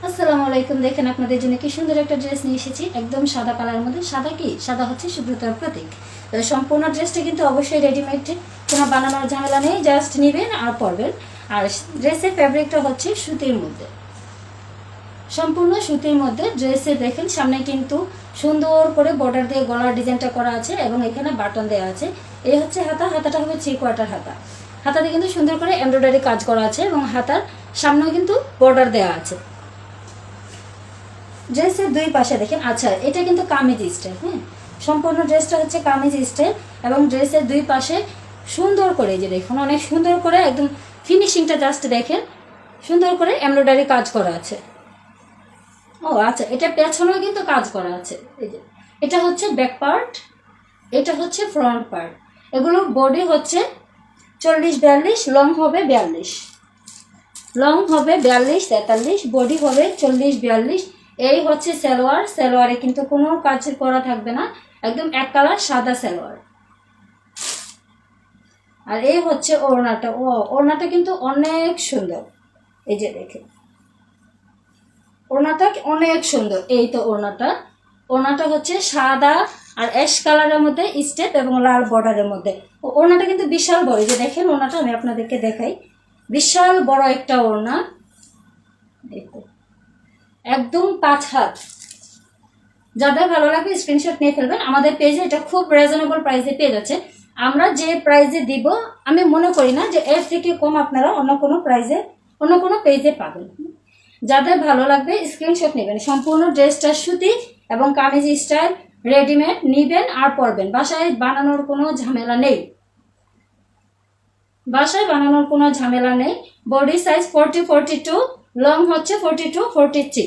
আসসালামু আলাইকুম। দেখেন আপনাদের জন্য কি সুন্দর একটা ড্রেস নিয়ে এসেছি, একদম সাদা কালারের মধ্যে। সাদা কি সাদা হচ্ছে শুভ্রতার প্রতীক। সম্পূর্ণ ড্রেসটা কিন্তু অবশ্যই রেডিমেড, কোনো বানানোর ঝামেলা নেই, জাস্ট নেবেন আর পরবেন। আর ড্রেসের ফ্যাব্রিকটা হচ্ছে সুতির মধ্যে, সম্পূর্ণ সুতির মধ্যে। ড্রেসে দেখেন সামনে কিন্তু সুন্দর করে বর্ডার দিয়ে গলার ডিজাইনটা করা আছে এবং এখানে বাটন দেওয়া আছে। এই হচ্ছে হাতা, হাতাটা হবে 3/4 হাতা। হাতাতে কিন্তু সুন্দর করে এমব্রয়ডারি কাজ করা আছে এবং হাতার সামনেও কিন্তু বর্ডার দেওয়া আছে। ড্রেসের দুই পাশে দেখেন, আচ্ছা এটা কিন্তু কামিজ স্টাইল। হ্যাঁ, সম্পূর্ণ ড্রেসটা হচ্ছে কামিজ স্টাইল এবং ড্রেসের দুই পাশে সুন্দর করে, যে দেখুন অনেক সুন্দর করে একদম ফিনিশিংটা জাস্ট দেখেন, সুন্দর করে এমব্রয়ডারি কাজ করা আছে। ও আচ্ছা, এটা পেছনেও কিন্তু কাজ করা আছে। এই যে এটা হচ্ছে ব্যাক পার্ট, এটা হচ্ছে ফ্রন্ট পার্ট। এগুলো বডি হচ্ছে 40-42, লং হবে 42, লং হবে 42-43, বডি হবে 40-42। এই হচ্ছে সালোয়ার। সালোয়ারে কিন্তু কোনো কাজ করা থাকবে না, একদম এক কালার সাদা সালোয়ার। আর এই হচ্ছে ওড়নাটা। ও ওড়নাটা কিন্তু অনেক সুন্দর, এই যে দেখেন ওড়নাটা অনেক সুন্দর। এই তো ওড়নাটা, ওড়নাটা হচ্ছে সাদা আর অ্যাশ কালারের মধ্যে স্টেপ এবং লাল বর্ডারের মধ্যে। ওড়নাটা কিন্তু বিশাল বড়, এই যে দেখেন ওড়নাটা আমি আপনাদেরকে দেখাই, বিশাল বড় একটা ওড়না। একদম 5 হাত। যাদের ভালো লাগবে স্ক্রিনশট নিয়ে ফেলবেন। আমাদের পেজে এটা খুব রিজনেবল প্রাইসে পেয়ে যাচ্ছে। আমরা যে প্রাইসে দিব আমি মনে করি না যে এর থেকে কম আপনারা অন্য কোনো পেজে পাবেন। যাদের ভালো লাগবে স্ক্রিনশট নেবেন। সম্পূর্ণ ড্রেসটা সুতি এবং কামিজ স্টাইল, রেডিমেড নিবেন আর পরবেন। বাসায় বানানোর কোনো ঝামেলা নেই, বাসায় বানানোর কোনো ঝামেলা নেই। বডি সাইজ 40-42, লং হচ্ছে 42-43।